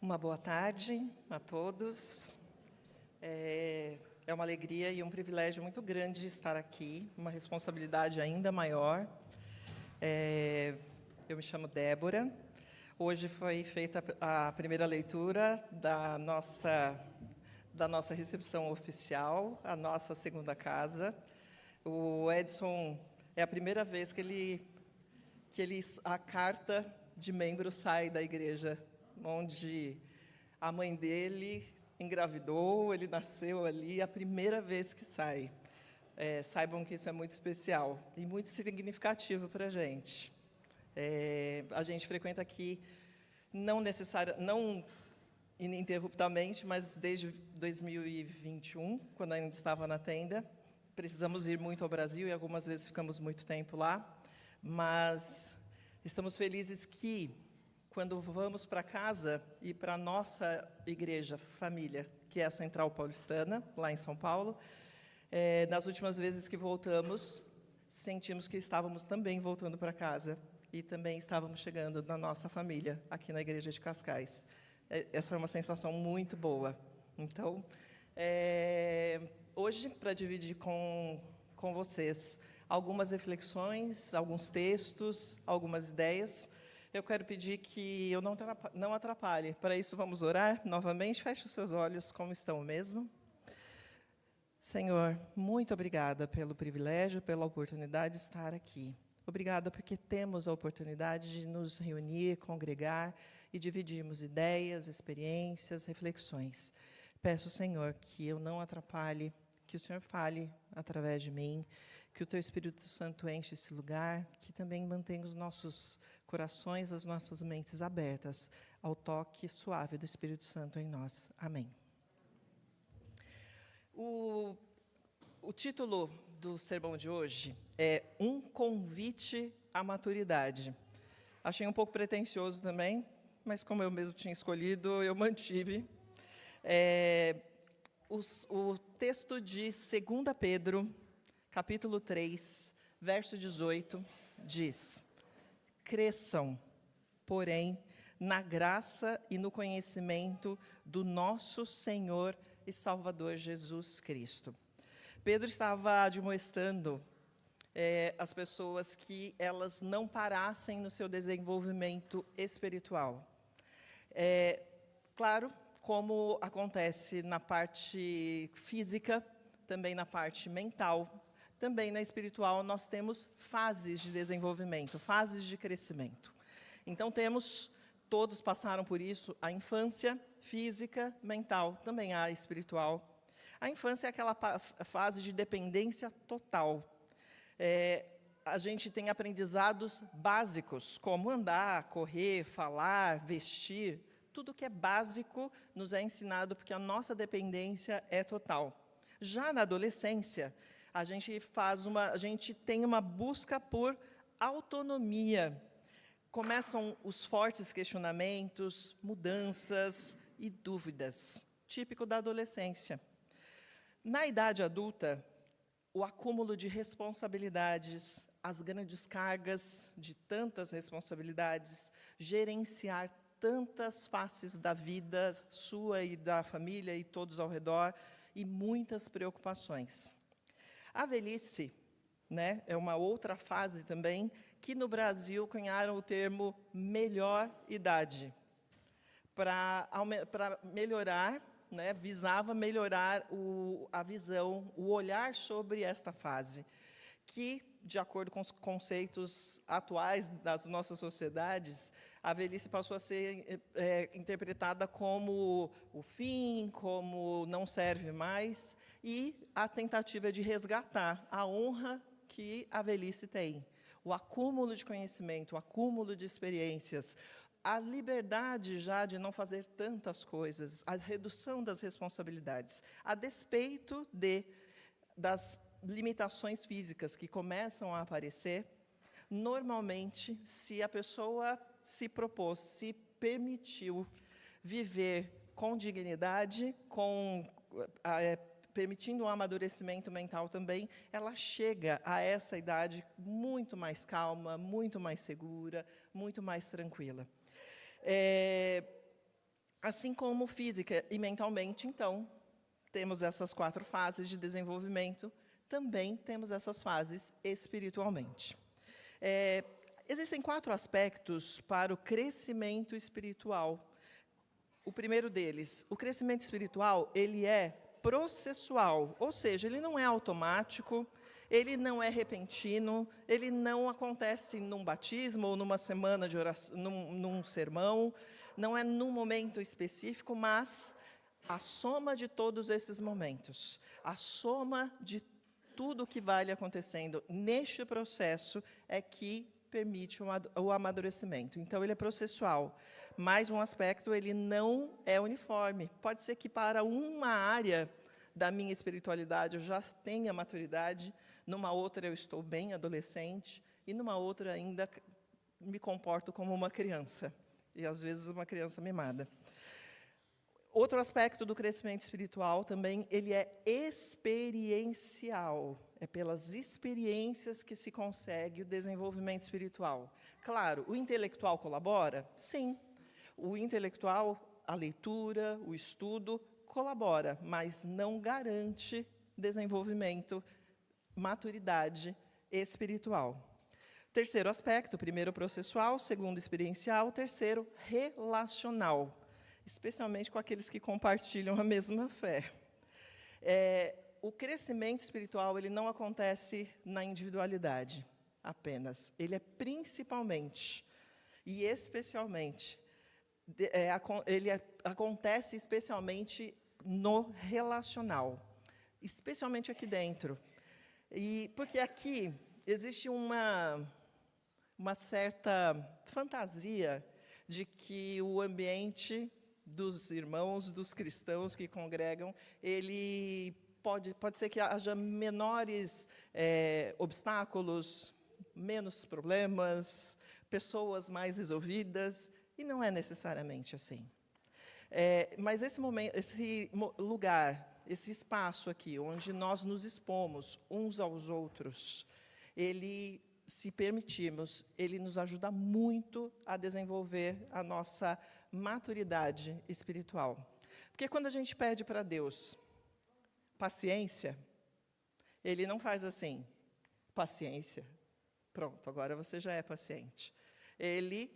Uma boa tarde a todos. É uma alegria e um privilégio muito grande estar aqui, uma responsabilidade ainda maior. Eu me chamo Débora. Hoje foi feita a primeira leitura da nossa recepção oficial, a nossa segunda casa. O Edson, é a primeira vez que a carta de membro sai da igreja, onde a mãe dele engravidou, ele nasceu ali, a primeira vez que sai. Saibam que isso é muito especial e muito significativo para a gente. A gente frequenta aqui, não ininterruptamente, mas desde 2021, quando ainda estava na tenda. Precisamos ir muito ao Brasil e algumas vezes ficamos muito tempo lá, mas estamos felizes que, quando vamos para casa e para a nossa igreja, família, que é a Central Paulistana, lá em São Paulo, nas últimas vezes que voltamos, sentimos que estávamos também voltando para casa e também estávamos chegando na nossa família, aqui na Igreja de Cascais. Essa é uma sensação muito boa. Então, hoje, para dividir com vocês algumas reflexões, alguns textos, algumas ideias, eu quero pedir que eu não atrapalhe. Para isso, vamos orar novamente. Feche os seus olhos, como estão mesmo. Senhor, muito obrigada pelo privilégio, pela oportunidade de estar aqui. Obrigada porque temos a oportunidade de nos reunir, congregar e dividirmos ideias, experiências, reflexões. Peço, Senhor, que eu não atrapalhe, que o Senhor fale através de mim, que o Teu Espírito Santo enche esse lugar, que também mantenha os nossos corações, as nossas mentes abertas ao toque suave do Espírito Santo em nós. Amém. O título do sermão de hoje é Um Convite à Maturidade. Achei um pouco pretensioso também, mas como eu mesmo tinha escolhido, eu mantive. O texto de 2 Pedro, capítulo 3, verso 18, diz: cresçam, porém, na graça e no conhecimento do nosso Senhor e Salvador Jesus Cristo. Pedro estava admoestando as pessoas que elas não parassem no seu desenvolvimento espiritual. Claro, como acontece na parte física, também na parte mental, também na espiritual, nós temos fases de desenvolvimento, fases de crescimento. Então, todos passaram por isso, a infância física, mental, também a espiritual. A infância é aquela fase de dependência total. A gente tem aprendizados básicos, como andar, correr, falar, vestir. Tudo que é básico nos é ensinado porque a nossa dependência é total. Já na adolescência, a gente tem uma busca por autonomia. Começam os fortes questionamentos, mudanças e dúvidas, típico da adolescência. Na idade adulta, o acúmulo de responsabilidades, as grandes cargas de tantas responsabilidades, gerenciar tantas faces da vida sua e da família e todos ao redor, e muitas preocupações. A velhice, né, é uma outra fase também, que no Brasil cunharam o termo melhor idade, para melhorar, né, visava melhorar a visão, o olhar sobre esta fase, que, de acordo com os conceitos atuais das nossas sociedades, a velhice passou a ser interpretada como o fim, como não serve mais, e a tentativa de resgatar a honra que a velhice tem. O acúmulo de conhecimento, o acúmulo de experiências, a liberdade já de não fazer tantas coisas, a redução das responsabilidades, a despeito das limitações físicas que começam a aparecer. Normalmente, se a pessoa se propôs, se permitiu viver com dignidade, permitindo um amadurecimento mental também, ela chega a essa idade muito mais calma, muito mais segura, muito mais tranquila. Assim como física e mentalmente, então, temos essas 4 fases de desenvolvimento, também temos essas fases espiritualmente. Existem 4 aspectos para o crescimento espiritual. O primeiro deles, o crescimento espiritual, ele é processual, ou seja, ele não é automático, ele não é repentino, ele não acontece num batismo ou numa semana de oração, num sermão, não é num momento específico, mas a soma de todos esses momentos, a soma de tudo que vai lhe acontecendo neste processo é que permite o amadurecimento. Então, ele é processual. Mais um aspecto, ele não é uniforme. Pode ser que para uma área da minha espiritualidade eu já tenha maturidade, numa outra eu estou bem adolescente, e numa outra ainda me comporto como uma criança, e às vezes uma criança mimada. Outro aspecto do crescimento espiritual também, ele é experiencial. É pelas experiências que se consegue o desenvolvimento espiritual. Claro, o intelectual colabora? Sim. O intelectual, a leitura, o estudo, colabora, mas não garante desenvolvimento, maturidade espiritual. Terceiro aspecto, primeiro processual, segundo experiencial, terceiro relacional, especialmente com aqueles que compartilham a mesma fé. O crescimento espiritual, ele não acontece na individualidade apenas. Ele é principalmente e especialmente, acontece especialmente no relacional, especialmente aqui dentro. E porque aqui existe uma certa fantasia de que o ambiente dos irmãos, dos cristãos que congregam, ele pode ser que haja menores obstáculos, menos problemas, pessoas mais resolvidas, e não é necessariamente assim. Mas esse lugar, esse espaço aqui, onde nós nos expomos uns aos outros, ele, se permitirmos, ele nos ajuda muito a desenvolver a nossa maturidade espiritual. Porque quando a gente pede para Deus paciência, ele não faz assim, paciência, pronto, agora você já é paciente. Ele,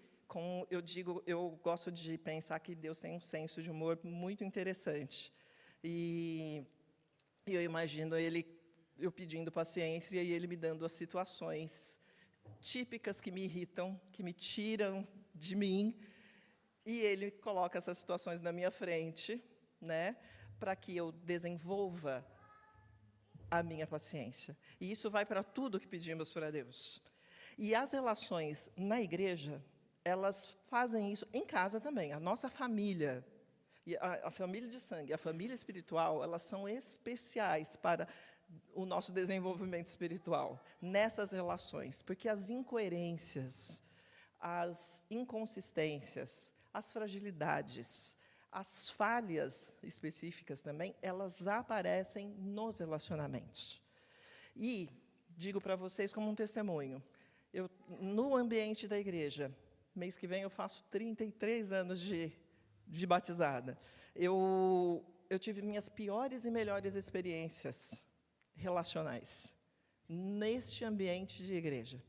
eu gosto de pensar que Deus tem um senso de humor muito interessante. E eu imagino eu pedindo paciência e ele me dando as situações típicas que me irritam, que me tiram de mim, e ele coloca essas situações na minha frente, né, para que eu desenvolva a minha paciência. E isso vai para tudo que pedimos para Deus. E as relações na igreja, elas fazem isso em casa também. A nossa família, a família de sangue, a família espiritual, elas são especiais para o nosso desenvolvimento espiritual, nessas relações, porque as incoerências, as inconsistências, as fragilidades, as falhas específicas também, elas aparecem nos relacionamentos. E digo para vocês como um testemunho, no ambiente da igreja, mês que vem eu faço 33 anos de batizada, eu tive minhas piores e melhores experiências relacionais neste ambiente de igreja.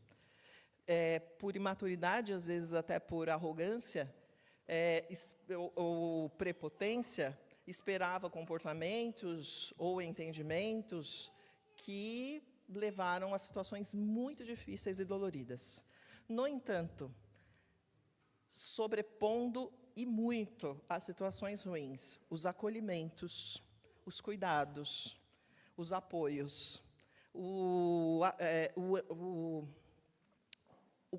Por imaturidade, às vezes até por arrogância, ou prepotência, esperava comportamentos ou entendimentos que levaram a situações muito difíceis e doloridas. No entanto, sobrepondo e muito as situações ruins, os acolhimentos, os cuidados, os apoios, o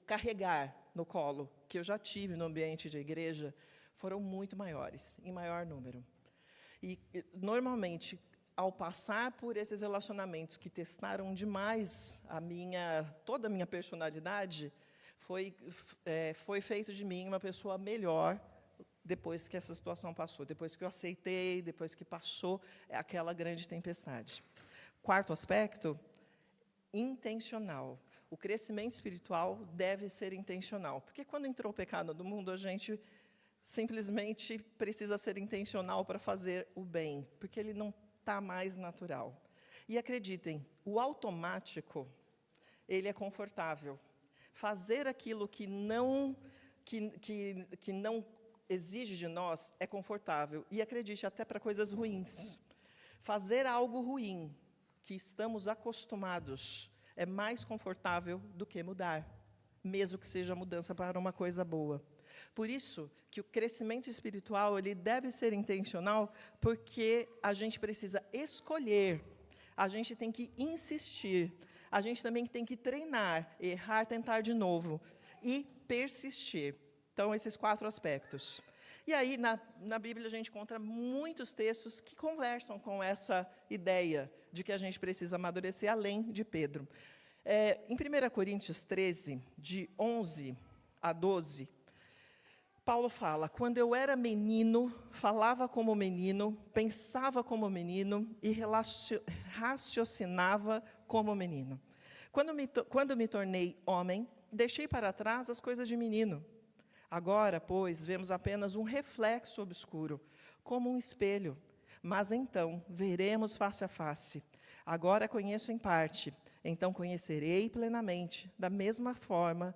carregar no colo, que eu já tive no ambiente de igreja, foram muito maiores, em maior número. E, normalmente, ao passar por esses relacionamentos que testaram demais toda a minha personalidade, foi feito de mim uma pessoa melhor depois que essa situação passou, depois que eu aceitei, depois que passou aquela grande tempestade. Quarto aspecto, intencional. O crescimento espiritual deve ser intencional, porque quando entrou o pecado no mundo, a gente simplesmente precisa ser intencional para fazer o bem, porque ele não está mais natural. E acreditem, o automático, ele é confortável. Fazer aquilo que não exige de nós é confortável. E acredite, até para coisas ruins. Fazer algo ruim, que estamos acostumados, é mais confortável do que mudar, mesmo que seja mudança para uma coisa boa. Por isso que o crescimento espiritual ele deve ser intencional, porque a gente precisa escolher, a gente tem que insistir, a gente também tem que treinar, errar, tentar de novo e persistir. Então, esses 4 aspectos. E aí, na Bíblia, a gente encontra muitos textos que conversam com essa ideia de que a gente precisa amadurecer, além de Pedro. Em 1 Coríntios 13, de 11 a 12, Paulo fala: quando eu era menino, falava como menino, pensava como menino e raciocinava como menino. Quando me tornei homem, deixei para trás as coisas de menino. Agora, pois, vemos apenas um reflexo obscuro, como um espelho. Mas então veremos face a face. Agora conheço em parte, então conhecerei plenamente, da mesma forma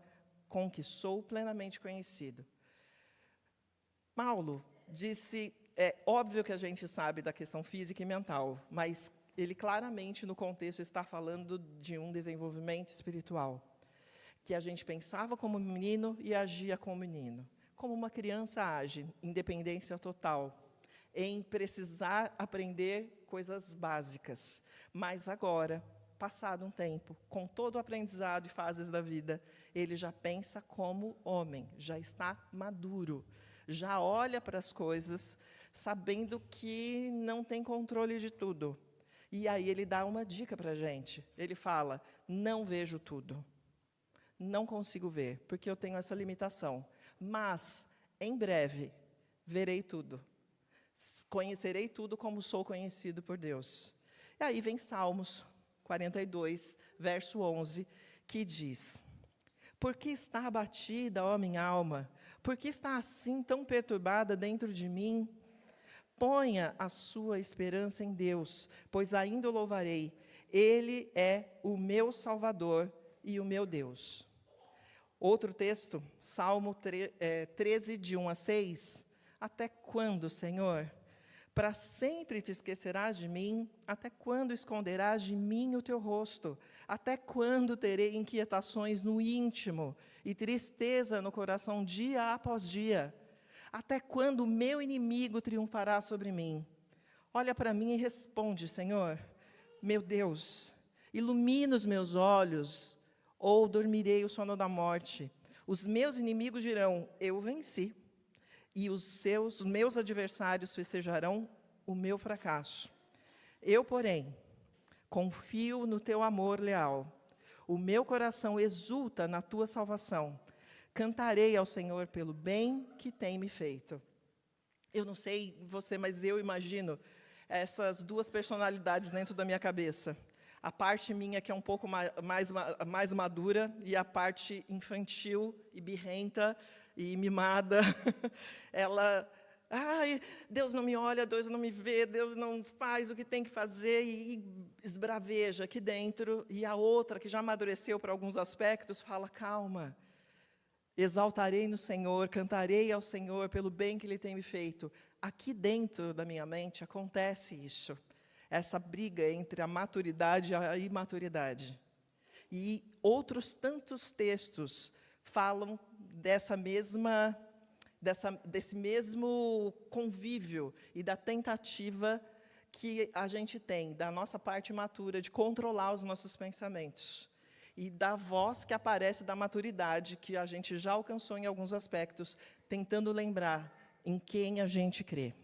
com que sou plenamente conhecido. Paulo disse, é óbvio que a gente sabe da questão física e mental, mas ele claramente, no contexto, está falando de um desenvolvimento espiritual. Que a gente pensava como menino e agia como menino. Como uma criança age, independência total, em precisar aprender coisas básicas. Mas agora, passado um tempo, com todo o aprendizado e fases da vida, ele já pensa como homem, já está maduro, já olha para as coisas, sabendo que não tem controle de tudo. E aí ele dá uma dica para a gente. Ele fala, não vejo tudo. Não consigo ver, porque eu tenho essa limitação. Mas, em breve, verei tudo. Conhecerei tudo como sou conhecido por Deus. E aí vem Salmos 42, verso 11, que diz: por que está abatida, ó minha alma? Por que está assim tão perturbada dentro de mim? Ponha a sua esperança em Deus, pois ainda o louvarei. Ele é o meu Salvador e o meu Deus. Outro texto, Salmo 13, de 1 a 6. Até quando, Senhor? Para sempre te esquecerás de mim? Até quando esconderás de mim o teu rosto? Até quando terei inquietações no íntimo e tristeza no coração dia após dia? Até quando o meu inimigo triunfará sobre mim? Olha para mim e responde, Senhor, meu Deus, ilumina os meus olhos, ou dormirei o sono da morte. Os meus inimigos dirão, eu venci. E os meus adversários festejarão o meu fracasso. Eu, porém, confio no teu amor leal. O meu coração exulta na tua salvação. Cantarei ao Senhor pelo bem que tem me feito. Eu não sei você, mas eu imagino essas 2 personalidades dentro da minha cabeça. A parte minha, que é um pouco mais madura, e a parte infantil e birrenta e mimada. Ela, ai, Deus não me olha, Deus não me vê, Deus não faz o que tem que fazer, e esbraveja aqui dentro. E a outra, que já amadureceu para alguns aspectos, fala, calma, exaltarei no Senhor, cantarei ao Senhor pelo bem que Ele tem me feito. Aqui dentro da minha mente acontece isso. Essa briga entre a maturidade e a imaturidade. E outros tantos textos falam desse mesmo convívio e da tentativa que a gente tem, da nossa parte matura, de controlar os nossos pensamentos. E da voz que aparece da maturidade, que a gente já alcançou em alguns aspectos, tentando lembrar em quem a gente crê.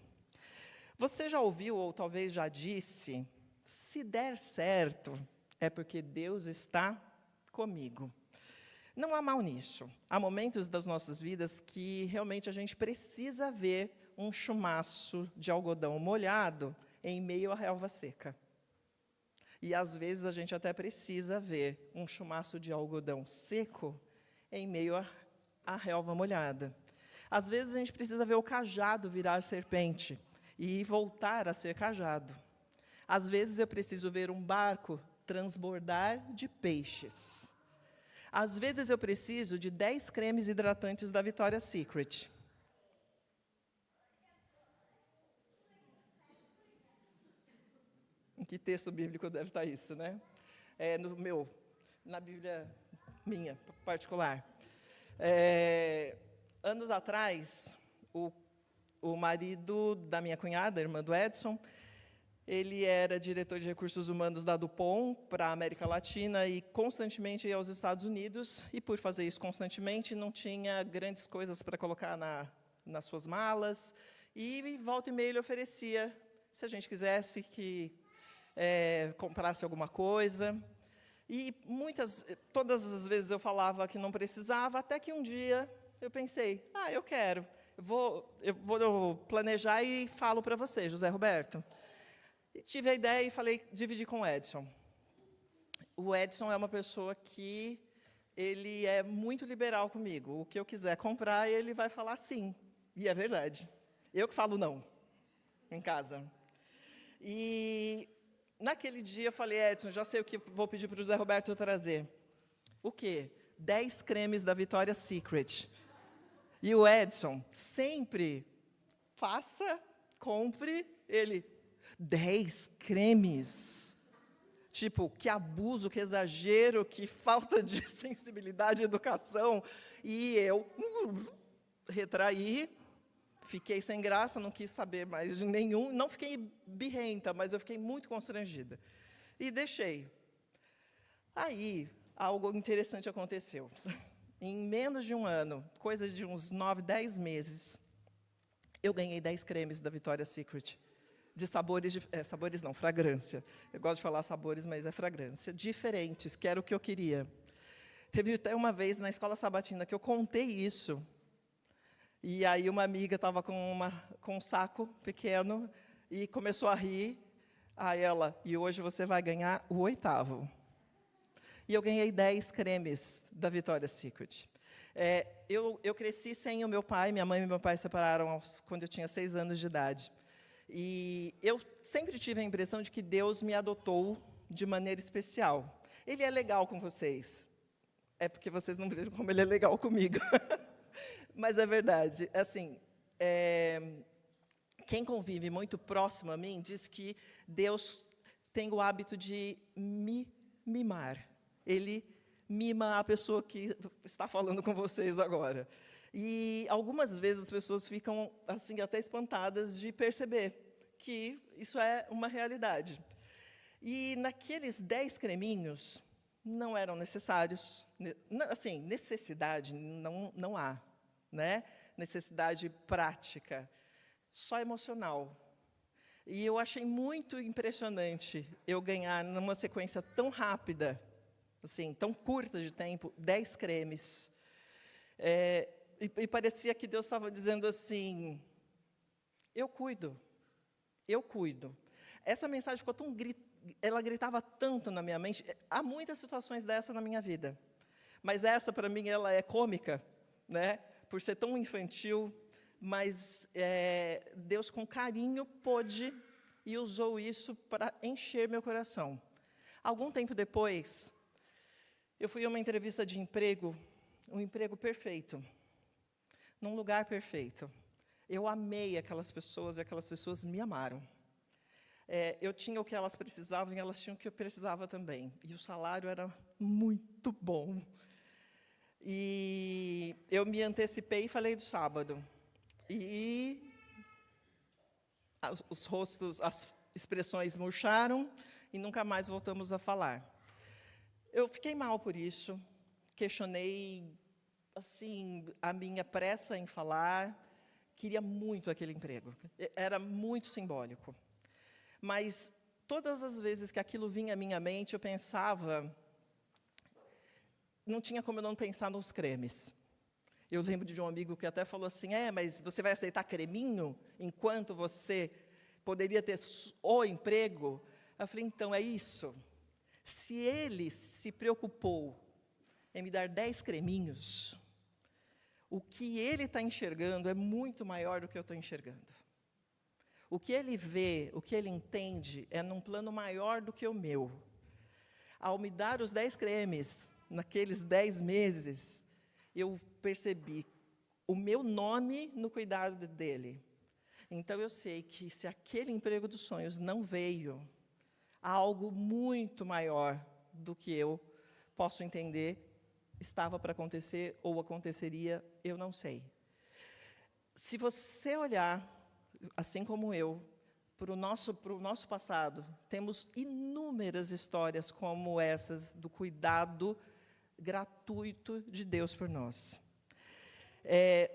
Você já ouviu, ou talvez já disse, se der certo, é porque Deus está comigo. Não há mal nisso. Há momentos das nossas vidas que realmente a gente precisa ver um chumaço de algodão molhado em meio à relva seca. E às vezes a gente até precisa ver um chumaço de algodão seco em meio à relva molhada. Às vezes, a gente precisa ver o cajado virar serpente e voltar a ser cajado. Às vezes, eu preciso ver um barco transbordar de peixes. Às vezes, eu preciso de 10 cremes hidratantes da Victoria's Secret. Em que texto bíblico deve estar isso, né? Na Bíblia minha, particular. Anos atrás, o marido da minha cunhada, a irmã do Edson, ele era diretor de recursos humanos da Dupont para a América Latina e constantemente ia aos Estados Unidos, e por fazer isso constantemente, não tinha grandes coisas para colocar nas suas malas, e volta e meia ele oferecia, se a gente quisesse que comprasse alguma coisa. E todas as vezes eu falava que não precisava, até que um dia eu pensei, eu quero, eu vou planejar e falo para você, José Roberto. E tive a ideia e dividi com o Edson. O Edson é uma pessoa que ele é muito liberal comigo. O que eu quiser comprar, ele vai falar sim. E é verdade. Eu que falo não, em casa. E naquele dia eu falei, Edson, já sei o que vou pedir para o José Roberto trazer. O quê? 10 cremes da Victoria's Secret. E o Edson sempre compre, ele, 10 cremes. Tipo, que abuso, que exagero, que falta de sensibilidade e educação. E eu retraí, fiquei sem graça, não quis saber mais de nenhum. Não fiquei birrenta, mas eu fiquei muito constrangida. E deixei. Aí, algo interessante aconteceu. Em menos de um ano, coisa de uns 9, 10 meses, eu ganhei 10 cremes da Victoria's Secret. De sabores, sabores não, fragrância. Eu gosto de falar sabores, mas é fragrância. Diferentes, que era o que eu queria. Teve até uma vez na escola sabatina que eu contei isso. E aí uma amiga estava com um saco pequeno e começou a rir. Aí ela, e hoje você vai ganhar o 8º. E eu ganhei 10 cremes da Victoria's Secret. Eu cresci sem o meu pai, minha mãe e meu pai se separaram quando eu tinha 6 anos de idade. E eu sempre tive a impressão de que Deus me adotou de maneira especial. Ele é legal com vocês. É porque vocês não viram como ele é legal comigo. Mas é verdade. Assim, quem convive muito próximo a mim diz que Deus tem o hábito de me mimar. Ele mima a pessoa que está falando com vocês agora. E algumas vezes as pessoas ficam assim até espantadas de perceber que isso é uma realidade. E naqueles 10 creminhos não eram necessários, assim, necessidade não há, né? Necessidade prática, só emocional. E eu achei muito impressionante eu ganhar numa sequência tão rápida, assim, tão curta de tempo, 10 cremes. E parecia que Deus estava dizendo assim, eu cuido. Essa mensagem ficou ela gritava tanto na minha mente. Há muitas situações dessa na minha vida. Mas essa, para mim, ela é cômica, né? Por ser tão infantil. Mas Deus, com carinho, pôde e usou isso para encher meu coração. Algum tempo depois, eu fui a uma entrevista de emprego, um emprego perfeito, num lugar perfeito. Eu amei aquelas pessoas e aquelas pessoas me amaram. Eu tinha o que elas precisavam e elas tinham o que eu precisava também. E o salário era muito bom. E eu me antecipei e falei do sábado. E os rostos, as expressões murcharam e nunca mais voltamos a falar. Eu fiquei mal por isso, questionei assim, a minha pressa em falar, queria muito aquele emprego, era muito simbólico. Mas todas as vezes que aquilo vinha à minha mente, eu pensava, não tinha como eu não pensar nos cremes. Eu lembro de um amigo que até falou assim, mas você vai aceitar creminho enquanto você poderia ter o emprego? Eu falei, então, é isso. Se ele se preocupou em me dar 10 creminhos, o que ele está enxergando é muito maior do que eu estou enxergando. O que ele vê, o que ele entende, é num plano maior do que o meu. Ao me dar os 10 cremes, naqueles 10 meses, eu percebi o meu nome no cuidado dele. Então, eu sei que se aquele emprego dos sonhos não veio, há algo muito maior do que eu posso entender estava para acontecer ou aconteceria, eu não sei. Se você olhar, assim como eu, para o nosso passado, temos inúmeras histórias como essas do cuidado gratuito de Deus por nós.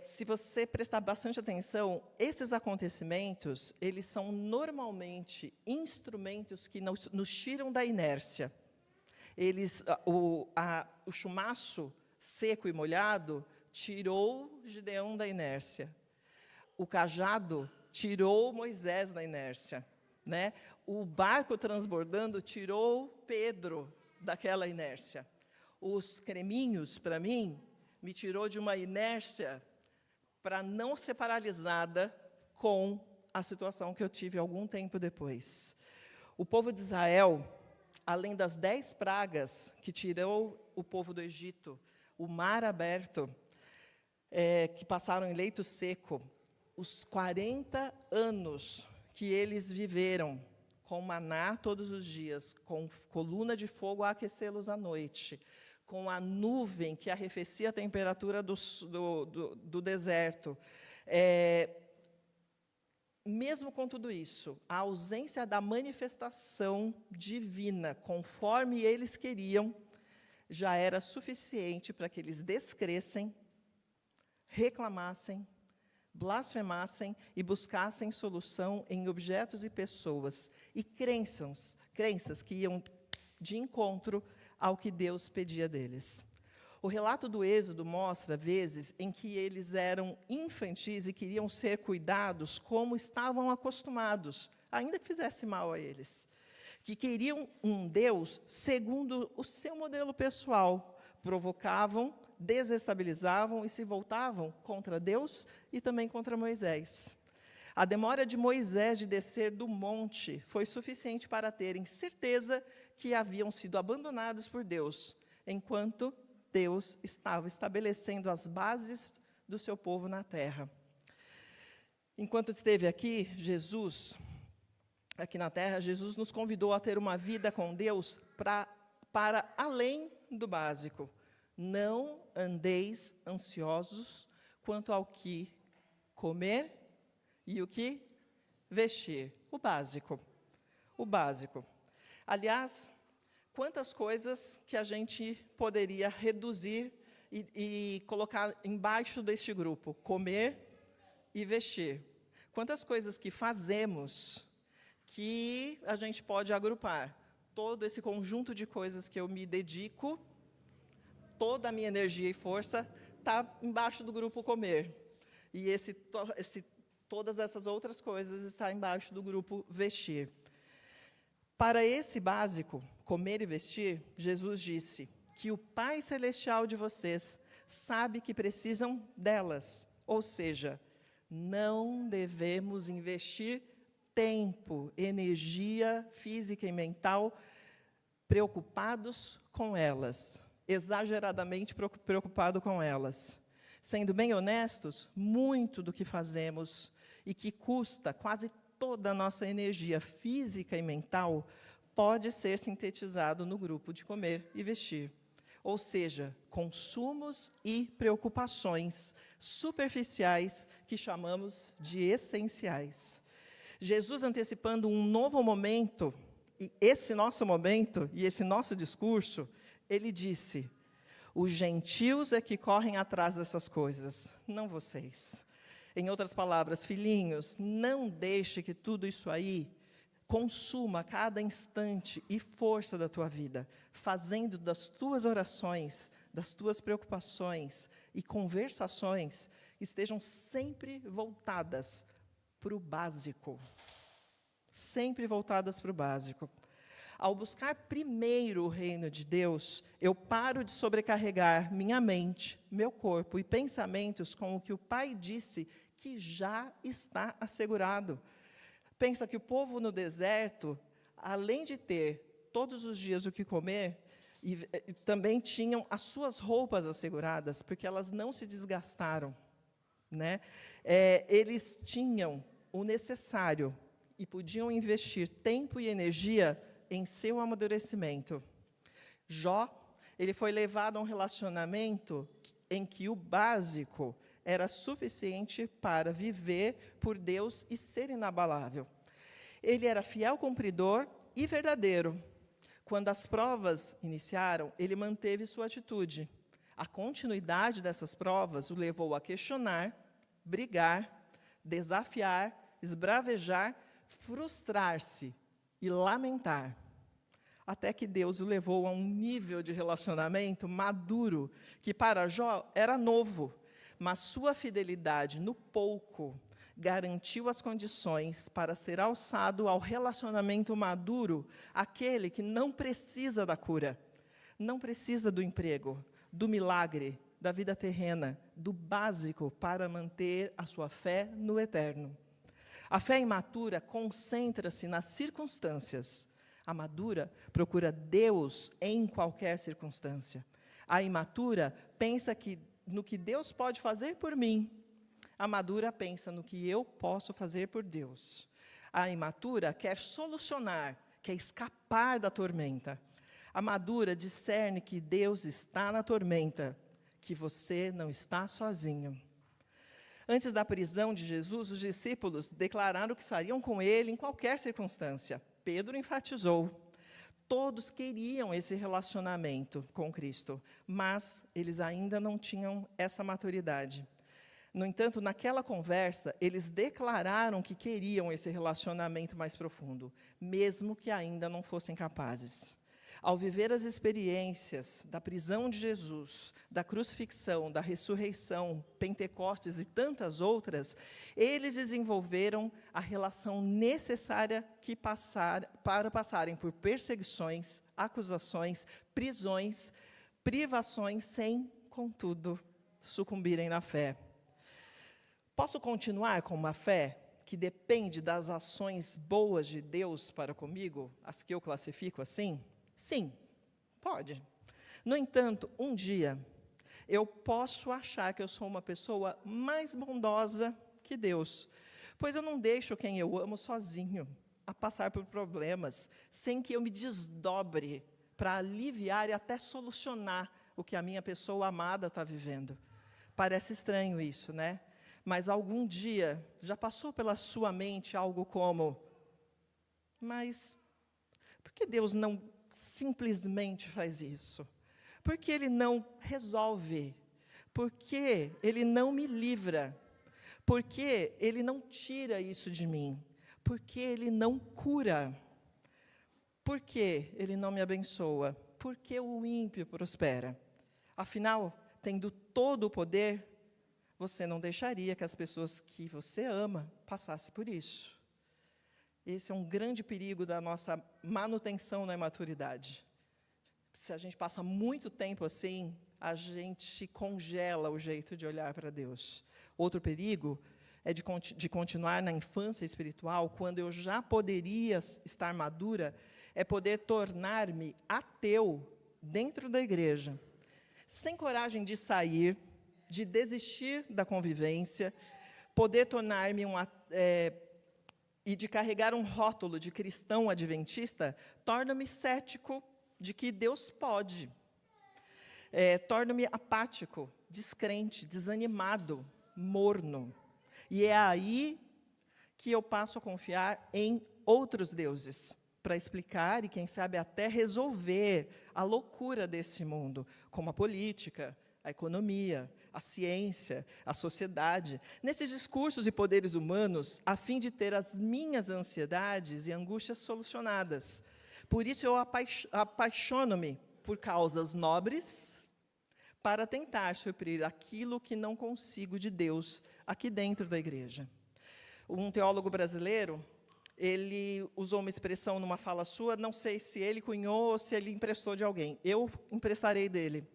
Se você prestar bastante atenção, esses acontecimentos, eles são normalmente instrumentos que nos tiram da inércia. O chumaço seco e molhado tirou Gideão da inércia. O cajado tirou Moisés da inércia, né? O barco transbordando tirou Pedro daquela inércia. Os creminhos, para mim, me tirou de uma inércia para não ser paralisada com a situação que eu tive algum tempo depois. O povo de Israel, além das 10 pragas que tirou o povo do Egito, o mar aberto, que passaram em leito seco, os 40 anos que eles viveram com maná todos os dias, com coluna de fogo a aquecê-los à noite, com a nuvem que arrefecia a temperatura do deserto. Mesmo com tudo isso, a ausência da manifestação divina, conforme eles queriam, já era suficiente para que eles descressem, reclamassem, blasfemassem e buscassem solução em objetos e pessoas, e crenças que iam de encontro ao que Deus pedia deles. O relato do Êxodo mostra vezes em que eles eram infantis e queriam ser cuidados como estavam acostumados, ainda que fizesse mal a eles. Que queriam um Deus segundo o seu modelo pessoal, provocavam, desestabilizavam e se voltavam contra Deus e também contra Moisés. A demora de Moisés de descer do monte foi suficiente para terem certeza que haviam sido abandonados por Deus, enquanto Deus estava estabelecendo as bases do seu povo na terra. Enquanto esteve aqui, aqui na terra, Jesus nos convidou a ter uma vida com Deus para além do básico. Não andeis ansiosos quanto ao que comer e o que vestir. O básico. O básico. Aliás, quantas coisas que a gente poderia reduzir e colocar embaixo deste grupo, comer e vestir. Quantas coisas que fazemos que a gente pode agrupar. Todo esse conjunto de coisas que eu me dedico, toda a minha energia e força, está embaixo do grupo comer. E todas essas outras coisas estão embaixo do grupo vestir. Para esse básico, comer e vestir, Jesus disse que o Pai Celestial de vocês sabe que precisam delas. Ou seja, não devemos investir tempo, energia física e mental preocupados com elas, exageradamente preocupado com elas. Sendo bem honestos, muito do que fazemos e que custa quase toda a nossa energia física e mental pode ser sintetizado no grupo de comer e vestir. Ou seja, consumos e preocupações superficiais que chamamos de essenciais. Jesus antecipando um novo momento, e esse nosso discurso, ele disse: os gentios é que correm atrás dessas coisas, não vocês. Em outras palavras, filhinhos, não deixe que tudo isso aí consuma cada instante e força da tua vida, fazendo das tuas orações, das tuas preocupações e conversações estejam sempre voltadas para o básico. Sempre voltadas para o básico. Ao buscar primeiro o reino de Deus, eu paro de sobrecarregar minha mente, meu corpo e pensamentos com o que o Pai disse que já está assegurado. Pensa que o povo no deserto, além de ter todos os dias o que comer, e também tinham as suas roupas asseguradas, porque elas não se desgastaram, né? Eles tinham o necessário e podiam investir tempo e energia em seu amadurecimento. Jó, ele foi levado a um relacionamento em que o básico era suficiente para viver por Deus e ser inabalável. Ele era fiel cumpridor e verdadeiro. Quando as provas iniciaram, ele manteve sua atitude. A continuidade dessas provas o levou a questionar, brigar, desafiar, esbravejar, frustrar-se e lamentar. Até que Deus o levou a um nível de relacionamento maduro, que para Jó era novo, mas sua fidelidade no pouco garantiu as condições para ser alçado ao relacionamento maduro, aquele que não precisa da cura, não precisa do emprego, do milagre, da vida terrena, do básico para manter a sua fé no eterno. A fé imatura concentra-se nas circunstâncias. A madura procura Deus em qualquer circunstância. A imatura pensa no que Deus pode fazer por mim. A madura pensa no que eu posso fazer por Deus. A imatura quer solucionar, quer escapar da tormenta. A madura discerne que Deus está na tormenta, que você não está sozinho. Antes da prisão de Jesus, os discípulos declararam que estariam com ele em qualquer circunstância. Pedro enfatizou. Todos queriam esse relacionamento com Cristo, mas eles ainda não tinham essa maturidade. No entanto, naquela conversa, eles declararam que queriam esse relacionamento mais profundo, mesmo que ainda não fossem capazes. Ao viver as experiências da prisão de Jesus, da crucifixão, da ressurreição, Pentecostes e tantas outras, eles desenvolveram a relação necessária para passarem por perseguições, acusações, prisões, privações, sem, contudo, sucumbirem na fé. Posso continuar com uma fé que depende das ações boas de Deus para comigo, as que eu classifico assim? Sim, pode. No entanto, um dia, eu posso achar que eu sou uma pessoa mais bondosa que Deus, pois eu não deixo quem eu amo sozinho a passar por problemas, sem que eu me desdobre para aliviar e até solucionar o que a minha pessoa amada está vivendo. Parece estranho isso, né? Mas algum dia já passou pela sua mente algo como: mas por que Deus não simplesmente faz isso? Por que Ele não resolve? Por que Ele não me livra? Por que Ele não tira isso de mim? Por que Ele não cura? Por que Ele não me abençoa? Por que o ímpio prospera? Afinal, tendo todo o poder, você não deixaria que as pessoas que você ama passassem por isso. Esse é um grande perigo da nossa manutenção na imaturidade. Se a gente passa muito tempo assim, a gente congela o jeito de olhar para Deus. Outro perigo é de continuar na infância espiritual, quando eu já poderia estar madura, é poder tornar-me ateu dentro da igreja, sem coragem de sair, de desistir da convivência, poder tornar-me e de carregar um rótulo de cristão adventista, torna-me cético de que Deus pode. Torna-me apático, descrente, desanimado, morno. E é aí que eu passo a confiar em outros deuses, para explicar e, quem sabe, até resolver a loucura desse mundo, como a política, a economia, a ciência, a sociedade, nesses discursos e poderes humanos, a fim de ter as minhas ansiedades e angústias solucionadas. Por isso eu apaixono-me por causas nobres, para tentar suprir aquilo que não consigo de Deus aqui dentro da igreja. Um teólogo brasileiro, Ele usou uma expressão numa fala sua, não sei se ele cunhou ou se ele emprestou de alguém. Eu emprestarei dele.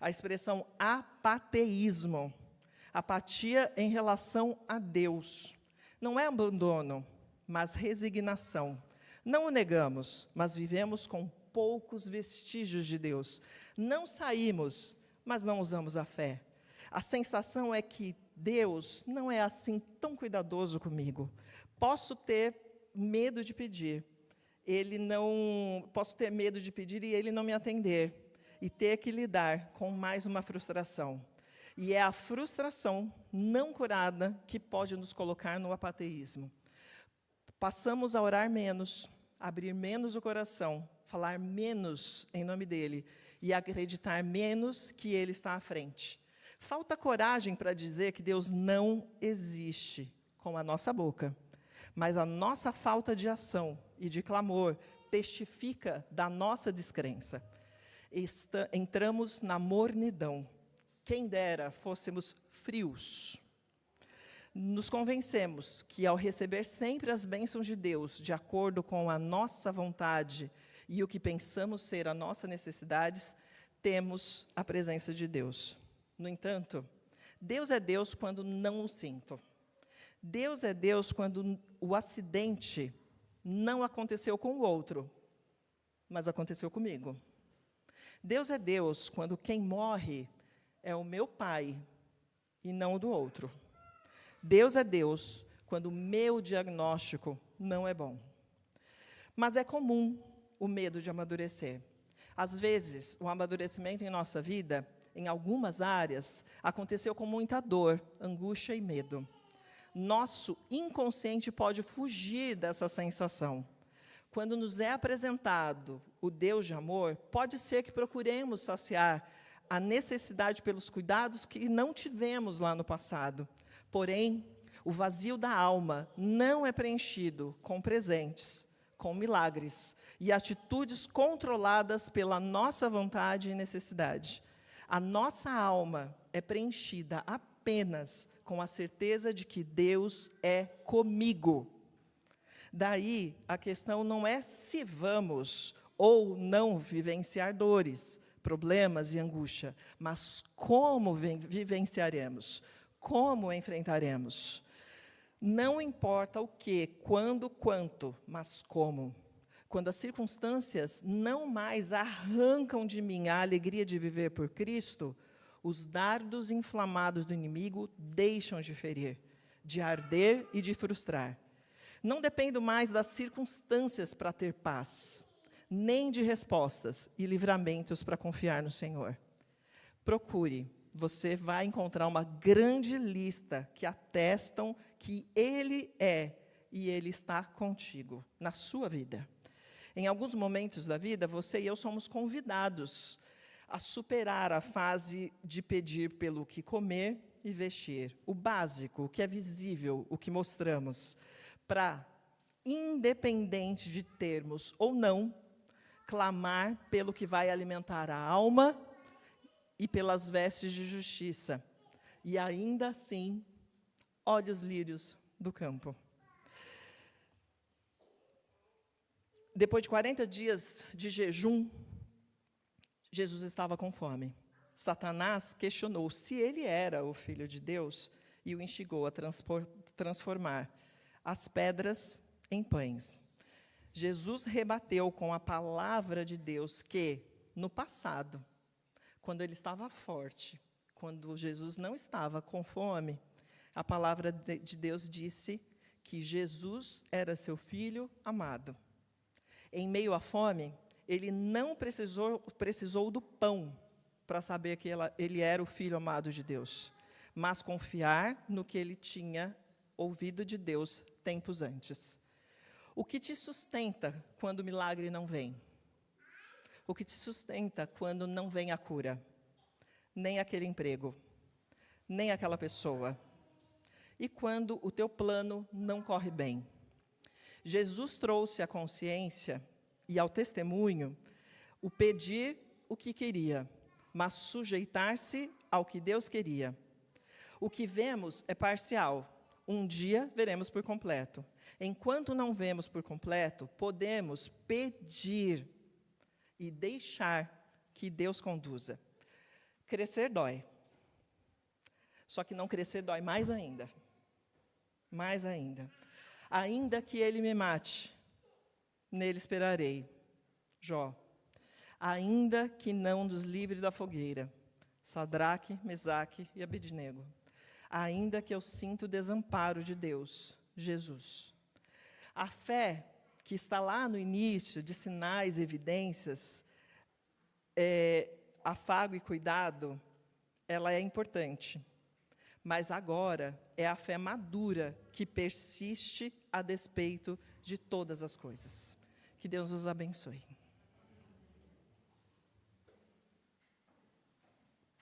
A expressão apateísmo. Apatia em relação a Deus. Não é abandono, mas resignação. Não o negamos, mas vivemos com poucos vestígios de Deus. Não saímos, mas não usamos a fé. A sensação é que Deus não é assim tão cuidadoso comigo. Posso ter medo de pedir. Posso ter medo de pedir e ele não me atender. E ter que lidar com mais uma frustração. E é a frustração não curada que pode nos colocar no apateísmo. Passamos a orar menos, abrir menos o coração, falar menos em nome dele e acreditar menos que ele está à frente. Falta coragem para dizer que Deus não existe com a nossa boca, mas a nossa falta de ação e de clamor testifica da nossa descrença. Entramos na mornidão. Quem dera fôssemos frios. Nos convencemos que, ao receber sempre as bênçãos de Deus, de acordo com a nossa vontade e o que pensamos ser a nossa necessidades, temos a presença de Deus. No entanto, Deus é Deus quando não o sinto. Deus é Deus quando o acidente não aconteceu com o outro, mas aconteceu comigo. Deus é Deus quando quem morre é o meu pai e não o do outro. Deus é Deus quando o meu diagnóstico não é bom. Mas é comum o medo de amadurecer. Às vezes, o amadurecimento em nossa vida, em algumas áreas, aconteceu com muita dor, angústia e medo. Nosso inconsciente pode fugir dessa sensação. Quando nos é apresentado o Deus de amor, pode ser que procuremos saciar a necessidade pelos cuidados que não tivemos lá no passado. Porém, o vazio da alma não é preenchido com presentes, com milagres e atitudes controladas pela nossa vontade e necessidade. A nossa alma é preenchida apenas com a certeza de que Deus é comigo. Daí, a questão não é se vamos ou não vivenciar dores, problemas e angústia, mas como vivenciaremos, como enfrentaremos. Não importa o que, quando, quanto, mas como. Quando as circunstâncias não mais arrancam de mim a alegria de viver por Cristo, os dardos inflamados do inimigo deixam de ferir, de arder e de frustrar. Não dependo mais das circunstâncias para ter paz, nem de respostas e livramentos para confiar no Senhor. Procure, você vai encontrar uma grande lista que atestam que Ele é e Ele está contigo, na sua vida. Em alguns momentos da vida, você e eu somos convidados a superar a fase de pedir pelo que comer e vestir, o básico, o que é visível, o que mostramos, para, independente de termos ou não, clamar pelo que vai alimentar a alma e pelas vestes de justiça. E ainda assim, olhe os lírios do campo. Depois de 40 dias de jejum, Jesus estava com fome. Satanás questionou se ele era o Filho de Deus e o instigou a transformar as pedras em pães. Jesus rebateu com a palavra de Deus que, no passado, quando ele estava forte, quando Jesus não estava com fome, a palavra de Deus disse que Jesus era seu Filho amado. Em meio à fome, ele não precisou do pão para saber que ele era o Filho amado de Deus, mas confiar no que ele tinha ouvido de Deus tempos antes. O que te sustenta quando o milagre não vem? O que te sustenta quando não vem a cura? Nem aquele emprego, nem aquela pessoa. E quando o teu plano não corre bem? Jesus trouxe à consciência e ao testemunho o pedir o que queria, mas sujeitar-se ao que Deus queria. O que vemos é parcial. Um dia veremos por completo. Enquanto não vemos por completo, podemos pedir e deixar que Deus conduza. Crescer dói. Só que não crescer dói mais ainda. Mais ainda. Ainda que ele me mate, nele esperarei. Jó. Ainda que não nos livre da fogueira. Sadraque, Mesaque e Abednego. Ainda que eu sinta o desamparo de Deus. Jesus. A fé que está lá no início, de sinais, evidências, afago e cuidado, ela é importante. Mas agora é a fé madura que persiste a despeito de todas as coisas. Que Deus os abençoe.